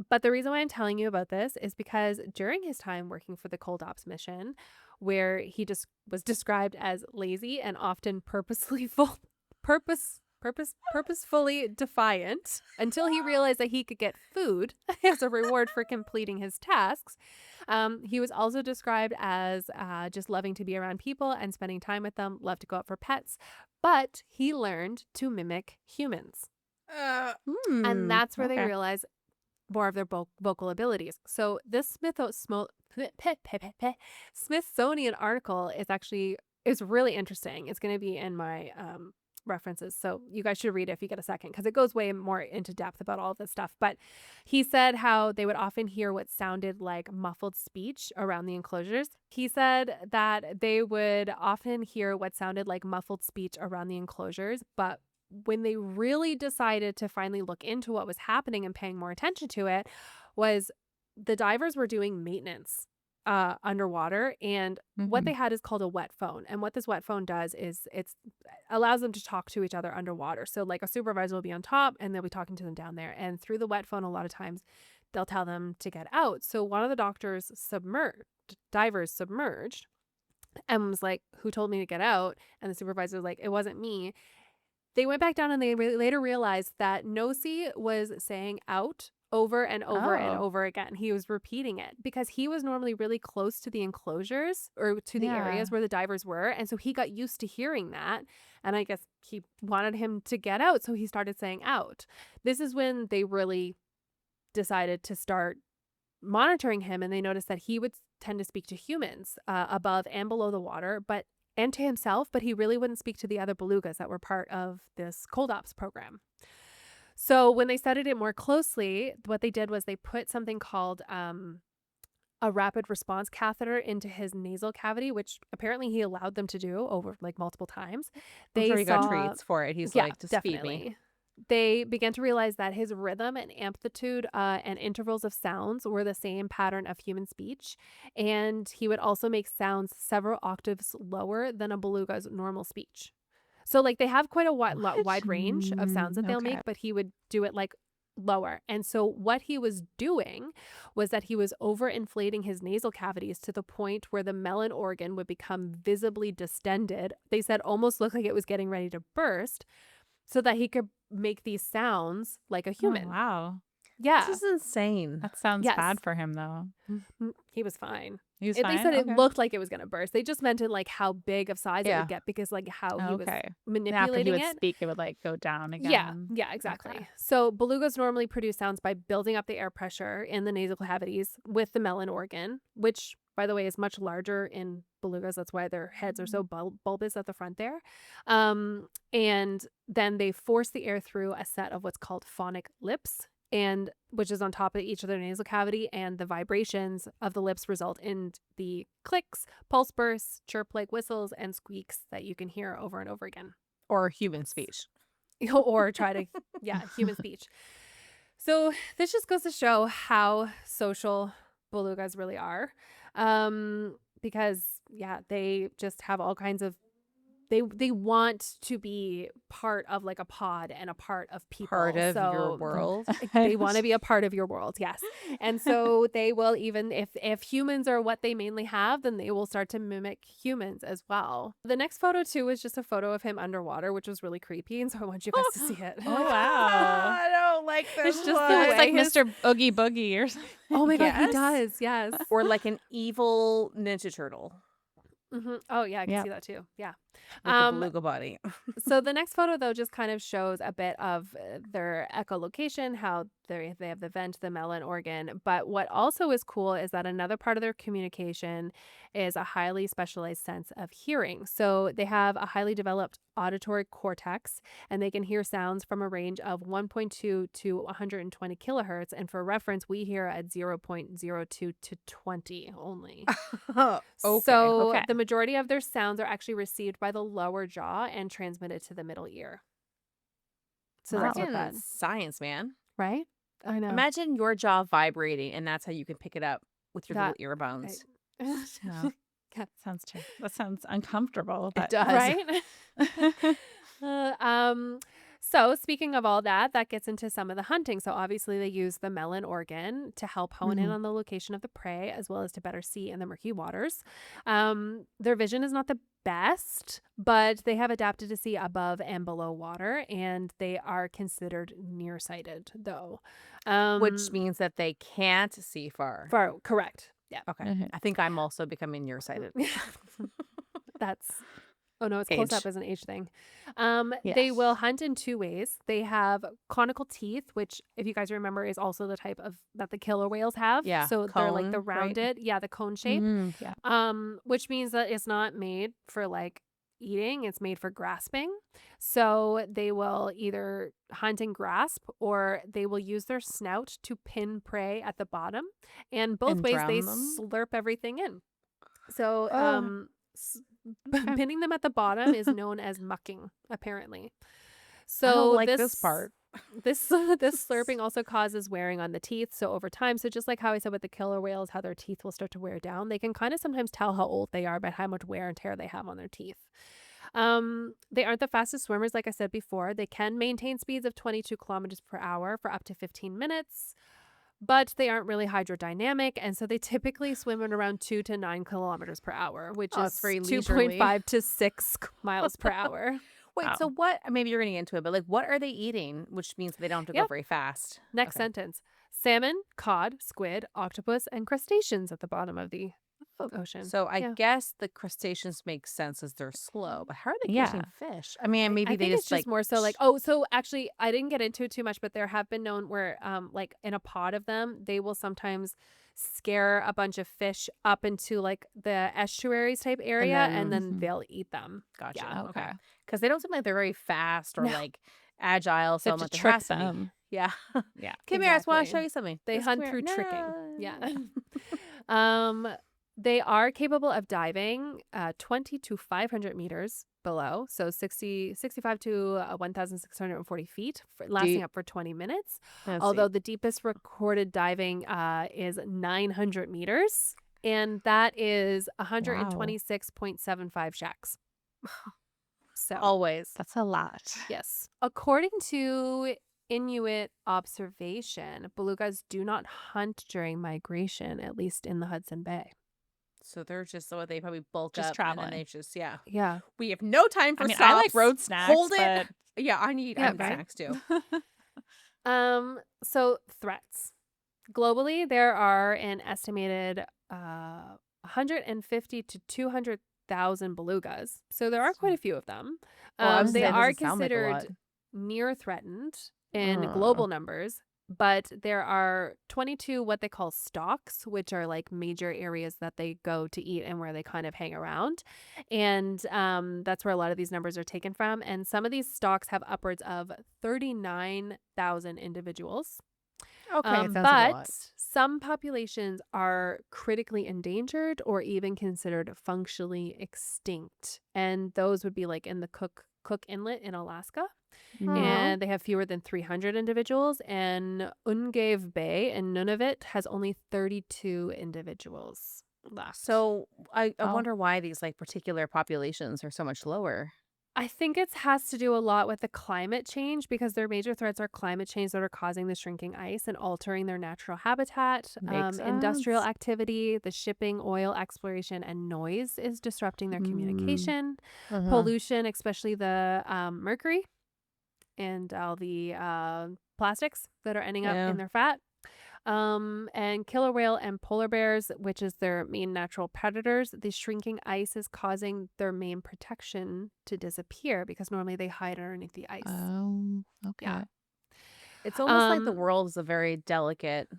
But the reason why I'm telling you about this is because during his time working for the Cold Ops mission, where he just was described as lazy and often purposely full purposefully defiant until he realized that he could get food as a reward for completing his tasks. He was also described as just loving to be around people and spending time with them, loved to go out for pets, but he learned to mimic humans. And that's where they Okay. realized more of their vocal abilities. So this Smithsonian article is really interesting. It's going to be in my references, so you guys should read it if you get a second, because it goes way more into depth about all of this stuff. But he said how they would often hear what sounded like muffled speech around the enclosures. He said that they would often hear what sounded like muffled speech around the enclosures, but when they really decided to finally look into what was happening and paying more attention to it, was the divers were doing maintenance underwater, and what they had is called a wet phone. And what this wet phone does is it allows them to talk to each other underwater. So like a supervisor will be on top and they'll be talking to them down there, and through the wet phone a lot of times they'll tell them to get out. So one of the divers submerged and was like, "Who told me to get out?" And the supervisor was like, "It wasn't me." They went back down and they later realized that Nosy was saying out over and over and over again. He was repeating it because he was normally really close to the enclosures or to the areas where the divers were. And so he got used to hearing that. And I guess he wanted him to get out. So he started saying out. This is when they really decided to start monitoring him. And they noticed that he would tend to speak to humans above and below the water, and to himself, but he really wouldn't speak to the other belugas that were part of this cold ops program. So when they studied it more closely, what they did was they put something called a rapid response catheter into his nasal cavity, which apparently he allowed them to do over like multiple times. I'm sure he got treats for it. He's like, just feed me. They began to realize that his rhythm and amplitude and intervals of sounds were the same pattern of human speech. And he would also make sounds several octaves lower than a beluga's normal speech. So like they have quite a wide range of sounds that they'll make, but he would do it like lower. And so what he was doing was that he was overinflating his nasal cavities to the point where the melon organ would become visibly distended. They said almost looked like it was getting ready to burst, so that he could make these sounds like a human. Oh, wow. Yeah. This is insane. That sounds bad for him, though. He was fine. He was fine? They said it looked like it was going to burst. They just meant in like how big of size it would get, because like how he was manipulating after he would it. speak, it would like go down again. Yeah, exactly. So belugas normally produce sounds by building up the air pressure in the nasal cavities with the melon organ, which, by the way, is much larger in belugas. That's why their heads are so bulbous at the front there. And then they force the air through a set of what's called phonic lips, and which is on top of each of their nasal cavity, and the vibrations of the lips result in the clicks, pulse bursts, chirp-like whistles, and squeaks that you can hear over and over again. Or human speech. Or try to, human speech. So this just goes to show how social belugas really are. Because, they just have all kinds of, they want to be part of like a pod and a part of people. Part of your world. They want to be a part of your world, yes. And so they will, even if humans are what they mainly have, then they will start to mimic humans as well. The next photo too is just a photo of him underwater, which was really creepy, and so I want you guys to see it. Oh, wow. I don't like this. It's just It's like Mr. Oogie Boogie or something. Oh my God, he does, yes. Or like an evil Ninja Turtle. Mm-hmm. Oh yeah, I can see that too. Yeah. With a beluga body. So the next photo though just kind of shows a bit of their echolocation, how they have the vent, the melon organ. But what also is cool is that another part of their communication is a highly specialized sense of hearing. So they have a highly developed auditory cortex, and they can hear sounds from a range of 1.2 to 120 kilohertz. And for reference, we hear at 0.02 to 20 only. So the majority of their sounds are actually received by the lower jaw and transmitted to the middle ear. So that's what that is. Science, man. Right? I know. Imagine your jaw vibrating, and that's how you can pick it up with your little ear bones. No. That sounds uncomfortable. But, it does. Right? So, speaking of all that, that gets into some of the hunting. So, obviously, they use the melon organ to help hone in Mhm. on the location of the prey, as well as to better see in the murky waters. Their vision is not the best, but they have adapted to see above and below water, and they are considered nearsighted, though. Which Um, means that they can't see far. correct. Yeah. Okay. Mhm. I think I'm also becoming nearsighted. That's Oh no, it's close up Age. as an age thing. They will Yes. hunt in two ways. They have conical teeth, which, if you guys remember, is also the type of that the killer whales have. Yeah. So they're like the Cone, right? rounded, yeah, the cone shape. Yeah. Which means that it's not made for like eating, it's made for grasping. So they will either hunt and grasp, or they will use their snout to pin prey at the bottom. And both And ways they drown them. slurp everything in. So, Oh, s- okay. pinning them at the bottom is known as mucking, apparently. I don't So like this part. this slurping also causes wearing on the teeth. So over time, so just like how I said with the killer whales, how their teeth will start to wear down, they can kind of sometimes tell how old they are by how much wear and tear they have on their teeth. They aren't the fastest swimmers, like I said before. They can maintain speeds of 22 kilometers per hour for up to 15 minutes. But they aren't really hydrodynamic, and so they typically swim at around 2 to 9 kilometers per hour, which Oh, it's is very leisurely. 2.5 to 6 miles per hour. Wait, so Wow. what? Maybe you're getting into it, but like, what are they eating? Which means they don't have to go Yep. very fast. Next Okay. sentence. Salmon, cod, squid, octopus, and crustaceans at the bottom of the Oh, ocean. so I Yeah. guess the crustaceans make sense as they're slow, but how are they Yeah. catching fish? I mean, I maybe they think it's just just like. more so like, oh, so actually I didn't get into it too much, but there have been known where like in a pod of them, they will sometimes scare a bunch of fish up into like the estuaries type And area, and then then Mhm. they'll eat them. gotcha. Yeah. Okay, Okay. because they don't seem like they're very fast or No. like agile. They So have I'm to like, there trick has to be. them. Yeah. Yeah. Come here. I just want to Exactly. show you something. They Just come hunt here. through tricking. Yeah. No. Um, they are capable of diving 20 to 500 meters below, so 65 to 1,640 feet, Do you, lasting up for 20 minutes. let's see. Although the deepest recorded diving is 900 meters, and that is Wow. 126.75 shacks. So, Always. That's a lot. yes. According to Inuit observation, belugas do not hunt during migration, at least in the Hudson Bay. So they're just so they probably bulk Just up and then traveling. they just Yeah. we have no time I for mean, I like stops. road snacks, Hold it. but Yeah, I need Yeah, right? snacks too. So threats. Globally, there are an estimated 150 to 200,000 belugas. So there are quite a few of them. Well, I was They saying it are doesn't sound like a lot. considered near threatened in Uh, global numbers, but there are 22 what they call stocks, which are like major areas that they go to eat and where they kind of hang around. And that's where a lot of these numbers are taken from. And some of these stocks have upwards of 39,000 individuals. okay, it sounds like a But lot. some populations are critically endangered or even considered functionally extinct. And those would be like in the Cook Inlet in Alaska. Aw. And they have fewer than 300 individuals. And Ungave Bay in Nunavut has only 32 individuals left. So I oh, wonder why these like particular populations are so much lower. I think it has to do a lot with the climate change, because their major threats are climate change that are causing the shrinking ice and altering their natural habitat. Makes Industrial sense. activity, the shipping, oil exploration, and noise is disrupting their mm, communication. Uh-huh. Pollution, especially the mercury and all the plastics that are ending up Yeah. in their fat. And killer whale and polar bears, which is their main natural predators, the shrinking ice is causing their main protection to disappear, because normally they hide underneath the ice. oh, Yeah. okay. It's almost like the Um, world is a very delicate,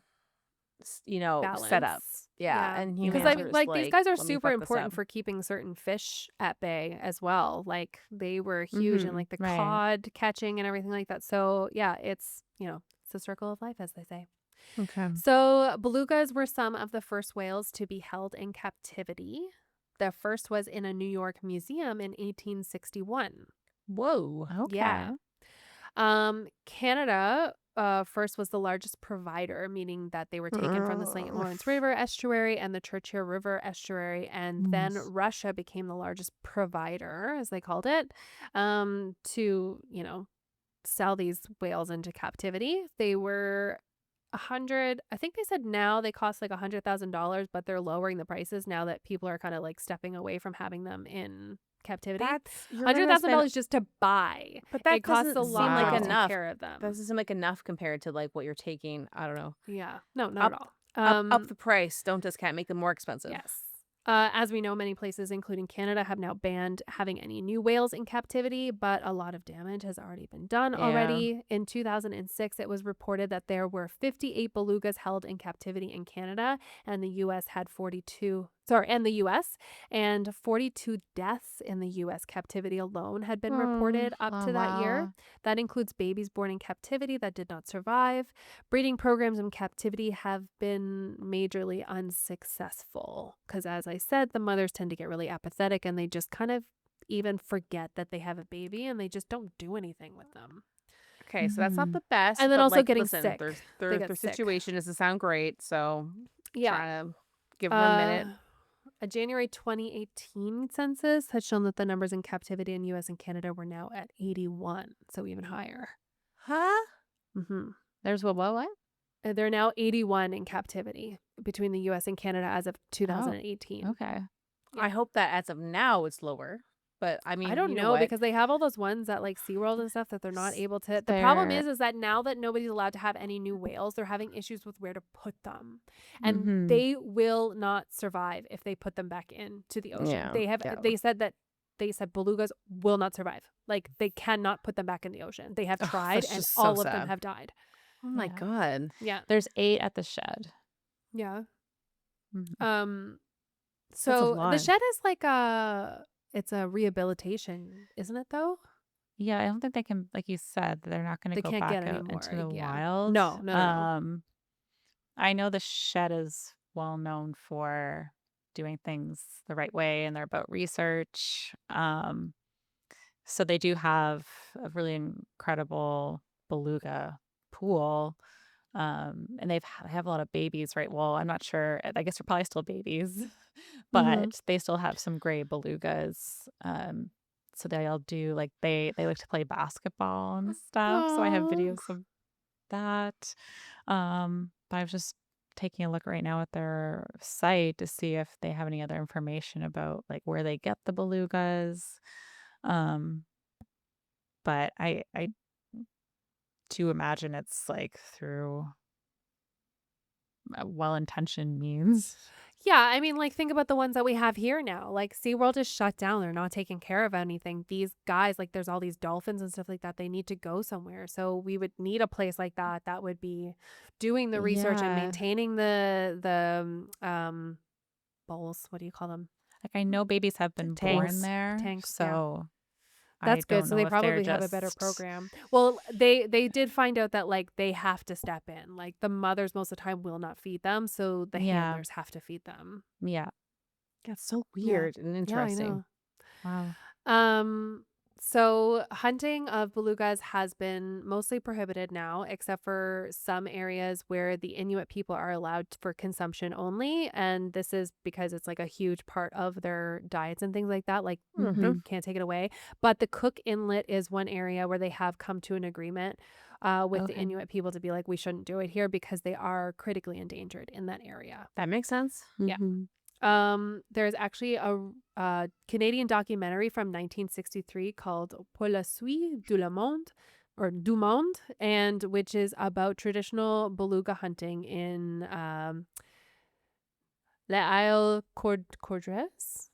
setup. balance. Yeah, Yeah. and Because Yeah. humans I are mean, just like, these like, guys are let me super fuck this important up. for keeping certain fish at bay as well. Like, they were huge in Mm-hmm. like the Right. cod catching and everything like that. So yeah, it's, it's the circle of life, as they say. Okay. So, belugas were some of the first whales to be held in captivity. The first was in a New York museum in 1861. Whoa. Okay. Yeah. Canada first was the largest provider, meaning that they were taken from the St. Lawrence River estuary and the Churchill River estuary. And then Nice. Russia became the largest provider, as they called it, to, sell these whales into captivity. They were I think they said now they cost like $100,000, but they're lowering the prices now that people are kind of like stepping away from having them in captivity. You're hundred gonna thousand spend, dollars just to buy. but that It costs a doesn't seem lot like to take enough. care of them. That doesn't seem like enough compared to like what you're taking. I don't know. Yeah, no, not Up, at all. up the price. Don't discount. Make them more expensive. Yes. As we know, many places, including Canada, have now banned having any new whales in captivity, but a lot of damage has already been done already. In 2006, it was reported that there were 58 belugas held in captivity in Canada, and the U.S. had 42. And the U.S. and 42 deaths in the U.S. captivity alone had been reported up to that year. That includes babies born in captivity that did not survive. Breeding programs in captivity have been majorly unsuccessful because, as I said, the mothers tend to get really apathetic and they just kind of even forget that they have a baby and they just don't do anything with them. Okay, so that's not the best. And then but, also like, getting listen, sick. Their get sick. situation doesn't sound great, so Yeah. trying to give them a minute. A January 2018 census had shown that the numbers in captivity in U.S. and Canada were now at 81, so even higher. Huh? Mm-hmm. There's what? They're now 81 in captivity between the U.S. and Canada as of 2018. Okay. Yeah. I hope that as of now it's lower. But I mean, I don't you know what? because they have all those ones at like SeaWorld and stuff that they're not able to. The problem is that now that nobody's allowed to have any new whales, they're having issues with where to put them. And they will not survive if they put them back into the ocean. Yeah. They said belugas will not survive. Like they cannot put them back in the ocean. They have tried that's and just so all of them sad. have died. Oh my God. Yeah. There's 8 at the shed. Yeah. Mhm. So the lot. shed is like it's a rehabilitation, isn't it though? Yeah, I don't think they can, like you said, they're not going They to go can't back get out any into more, the yeah. wild. No. I know the shed is well known for doing things the right way and they're about research. So they do have a really incredible beluga pool. And they have a lot of babies, right? Well, I'm not sure. I guess they're probably still babies, but they still have some gray belugas. So they all do like they like to play basketball and stuff. So I have videos of that. But I was just taking a look right now at their site to see if they have any other information about like where they get the belugas. But I do imagine it's like through well-intentioned means. Yeah, I mean, like, think about the ones that we have here now. Like, SeaWorld is shut down. They're not taking care of anything. These guys, like, there's all these dolphins and stuff like that. They need to go somewhere. So we would need a place like that that would be doing the research and Yeah. maintaining the bowls. What do you call them? Like I know babies have been Tanks. born there, Tanks, yeah. so That's I good. don't So know they if they're probably have a better just- program. Well, they did find out that like they have to step in. Like the mothers most of the time will not feed them, so the Yeah. handlers have to feed them. Yeah. That's so weird and interesting. Yeah, Wow. I know. So hunting of belugas has been mostly prohibited now, except for some areas where the Inuit people are allowed for consumption only. And this is because it's like a huge part of their diets and things like that. Like you can't take it away. But the Cook Inlet is one area where they have come to an agreement with the Okay. Inuit people to be like, we shouldn't do it here because they are critically endangered in that area. That makes sense. Yeah. There's actually a Canadian documentary from 1963 called Pour la suite du monde, or du monde, and which is about traditional beluga hunting in Les Isles Coudres.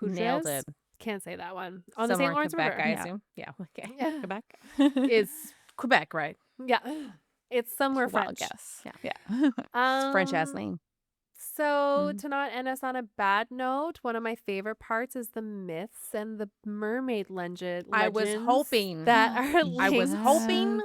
Nailed it. Can't say that one. On the Somewhere St. in Lawrence Quebec, River. I Yeah. assume. Yeah. Okay. Yeah. Quebec. It's Quebec, right? Yeah. It's somewhere Wild French. guess. Yeah. Yeah. It's French ass name. So to not end us on a bad note, one of my favorite parts is the myths and the mermaid legends. I was hoping. that are I was linked. hoping.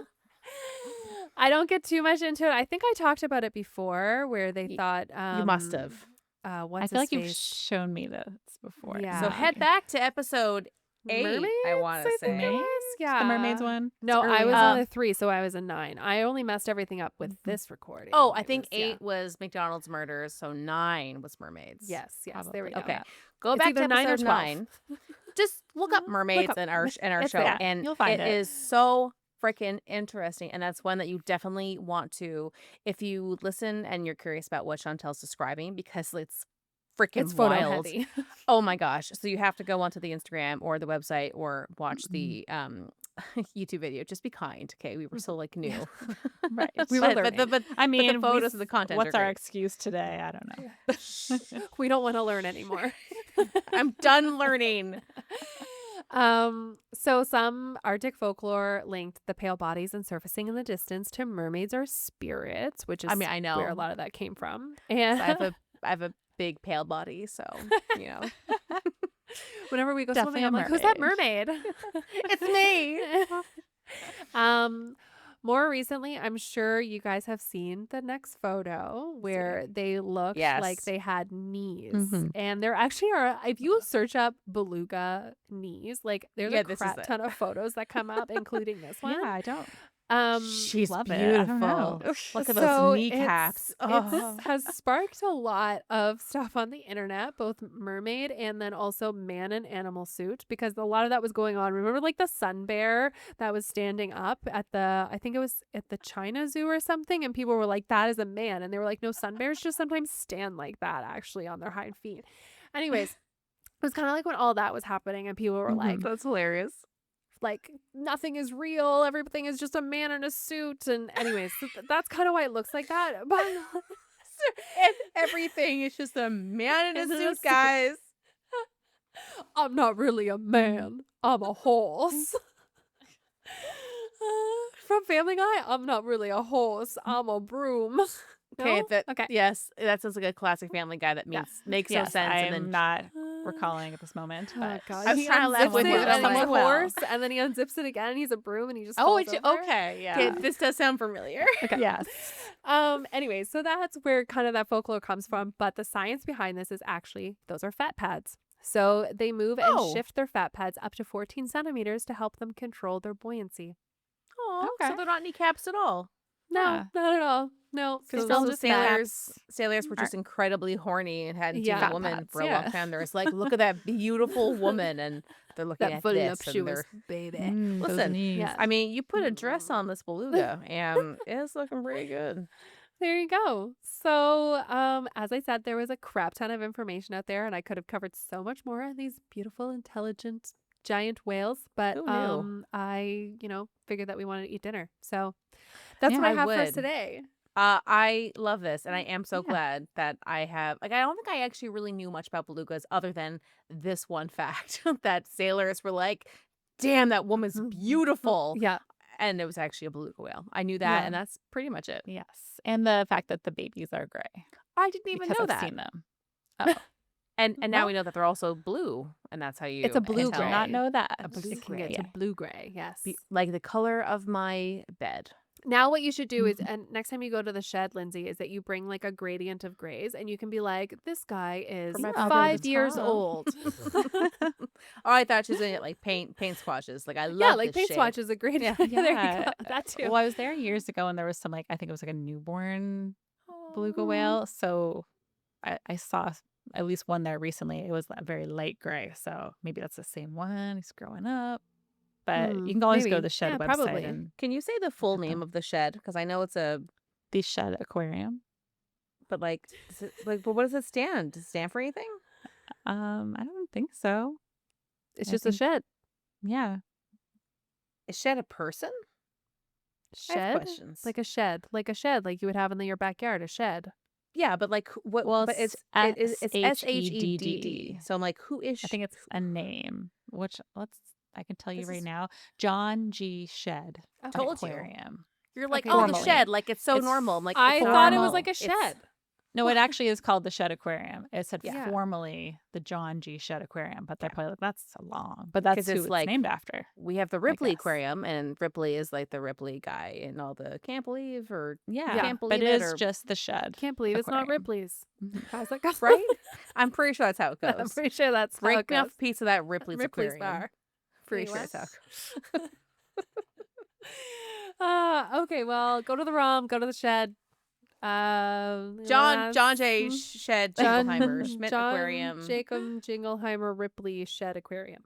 I don't get too much into it. I think I talked about it before, where they thought You must have. What's I feel his like you've face? shown me this before. Yeah. So head back to episode 8, Mermaids, I want to I think it say. was. Yeah, The mermaids one. No, It's I was early. on a 3, so I was a 9. I only messed everything up with this recording. Oh, I It think was- yeah. 8 was McDonald's murders, so 9 was mermaids. Yes, there we Probably. go. Okay. Yeah. Go It's back either to 9 or episode 12. 9. Just look up mermaids up. and our It's show, there. and You'll find it it. is so freaking interesting. And that's one that you definitely want to, if you listen and you're curious about what Chantel's describing, because it's freaking It's photo wild. heavy. Oh my gosh. So you have to go onto the Instagram or the website or watch Mm-hmm. the YouTube video. Just be kind. Okay. We were so like new. Right. We were but learning. I mean, the photos of the content what's are our great. excuse today? I don't know. We don't want to learn anymore. I'm done learning. So some Arctic folklore linked the pale bodies and surfacing in the distance to mermaids or spirits, which is I mean, I know. where a lot of that came from. 'Cause And I have a big pale body, so you know. whenever we go Definitely swimming, I'm a like, who's that mermaid." mermaid? It's me. More recently, I'm sure you guys have seen the next photo where they looked like Yes. they had knees. Mhm. And there actually are, if you search up beluga knees, like there's Yeah, a this is crap it. ton of photos that come up, including this one. Yeah, I don't She's love it. I don't know. beautiful. Look at So those kneecaps. Oh. It has sparked a lot of stuff on the internet, both mermaid and then also man in animal suit, because a lot of that was going on. Remember, like the sun bear that was standing up at I think it was at the China Zoo or something, and people were like, "That is a man," and they were like, "No, sun bears just sometimes stand like that, actually, on their hind feet." Anyways, it was kind of like when all that was happening, and people were That's hilarious. like nothing is real, everything is just a man in a suit, and anyways, that's kind of why it looks like that. But Everything is just a man in a In a suit, suit. guys. I'm not really a man, I'm a horse. From Family Guy, I'm not really a horse, I'm a broom. Okay, No? Okay. yes, that sounds like a classic Family Guy that Yeah. makes no Yes, sense. I and am then not recalling at this moment. Oh But god, I was he trying to laugh unzips with it you, and but I'm he's like, a well. horse, and then he unzips it again and he's a broom and he just oh, falls it's over. okay, yeah. okay, this does sound familiar. Okay. Yes. Anyway, so that's where kind of that folklore comes from, but the science behind this is actually those are fat pads. So they move and Oh. shift their fat pads up to 14 centimeters to help them control their buoyancy. Oh, Okay. so they're not kneecaps at all. No, Yeah. not at all. No, Because So all the just fat. sailors were just incredibly horny and hadn't seen Yeah. a woman Fat for a pads, long yeah. time. They're just like, look at that beautiful woman, and they're looking that at this. And voluptuous baby. Those Listen, knees. Yeah. I mean, you put a dress on this beluga, and it's looking pretty good. There you go. So, as I said, there was a crap ton of information out there, and I could have covered so much more on these beautiful, intelligent, giant whales. But Who knew? I, figured that we wanted to eat dinner. So that's Yeah, what I I have for us would. today. I love this, and I am so Yeah. glad that I have. Like, I don't think I actually really knew much about belugas other than this one fact that sailors were like, "Damn, that woman's beautiful," Yeah. and it was actually a beluga whale. I knew that, Yeah. and that's pretty much it. Yes. And the fact that the babies are gray. I didn't even Because know I've that. seen them. And now Well- we know that they're also blue, and that's how you. It's a can blue Did tell. gray. not know that. A blue It can get gray. to blue gray. Yes. Like the color of my bed. Now what you should do is, and next time you go to the shed, Lindsay, is that you bring like a gradient of grays, and you can be like, this guy is From my 5 years top. old. Oh, I thought she was gonna get like paint swatches. Like I love Yeah, like this paint shade. swatch is a great. Yeah. There you Yeah. go. That too. Well, I was there years ago and there was some I think it was like a newborn beluga whale. So I saw at least one there recently. It was a very light gray. So maybe that's the same one. He's growing up. But you can always go to maybe. the shed Yeah, website probably. and Can you say the full at name them. of the shed? Because I know it's a, the shed aquarium. but like, but what does it stand? Does it stand for anything? I don't think so. It's I just a think- shed. Yeah. Is shed a person? I have Shed? questions. Like a shed. Like you would have in your backyard, a shed. yeah, but like what? Well, but it's it's it's SHEDD. So I'm like, who is? I think it's a name, which I can tell you This right is- now. John G. Shed Told you. Aquarium. You're like, Okay, oh, the formally. shed. Like it's so It's- normal. I'm like, I it's thought it was normal. like a It's- shed. No, it actually is called the Shed Aquarium. It said Yeah. formally the John G. Shed Aquarium, but they're Yeah. probably like, that's so long. But that's 'Cause who it's it's like- named after. We have the Ripley guess. Aquarium, and Ripley is like the Ripley guy in all the can't believe or Yeah, can't but believe it is or just the Shed. Can't believe it's not Aquarium. Ripley's. Mhm. How's that go? right. I'm pretty sure that's how it I'm goes. pretty sure that's how Break it me off goes. a piece of that Ripley's Ripley's Aquarium. bar. Pretty sure Anyway. that's how it goes. Okay, well, go to the ROM, go to the shed. John J. Shed Jingleheimer Schmidt John Aquarium. Jacob Jingleheimer Ripley Shed Aquarium.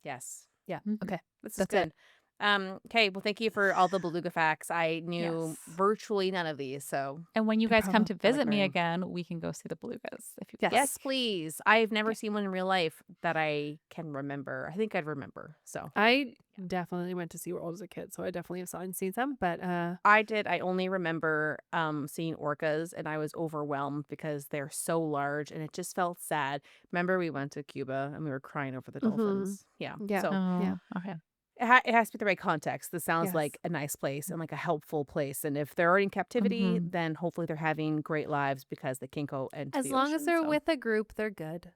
Yes. Yeah. Mhm. Okay. This is That's good. it. Okay, well, thank you for all the beluga facts. I knew Yes. virtually none of these, so And when you guys come to I like visit me learning. again, we can go see the belugas if you Yes. like. Yes, please. I've never Okay. seen one in real life that I can remember. I think I'd remember. So I definitely went to SeaWorld as a kid, so I definitely have seen some, but I did. I only remember seeing orcas, and I was overwhelmed because they're so large, and it just felt sad. Remember, we went to Cuba and we were crying over the mhm. dolphins. Yeah. Yeah. So Yeah. Oh, okay. it has to be the right context. This sounds Yes. like a nice place and like a helpful place. And if they're already in captivity, Mhm. then hopefully they're having great lives because they can't go into As the long as ocean. they're So with a group, they're good.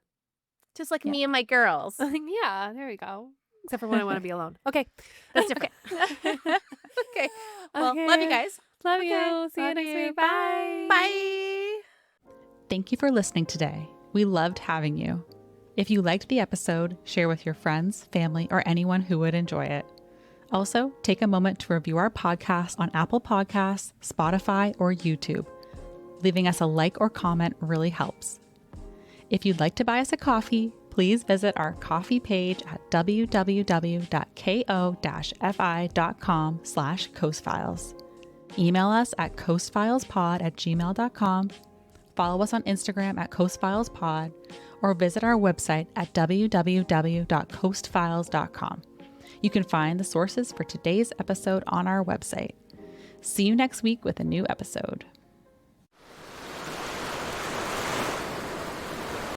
just like Yeah. me and my girls. Yeah, there we go. Except for when I want to be alone. Okay. That's different. Okay. Okay. Well, love you Okay. guys. Love Okay. you. See you Love next you. week. Bye. Bye. Thank you for listening today. We loved having you. If you liked the episode, share with your friends, family, or anyone who would enjoy it. Also, take a moment to review our podcast on Apple Podcasts, Spotify, or YouTube. Leaving us a like or comment really helps. If you'd like to buy us a coffee, please visit our coffee page at www.ko-fi.com/coastfiles. Email us at coastfilespod@gmail.com. Follow us on Instagram at coastfilespod, or visit our website at www.coastfiles.com. You can find the sources for today's episode on our website. See you next week with a new episode.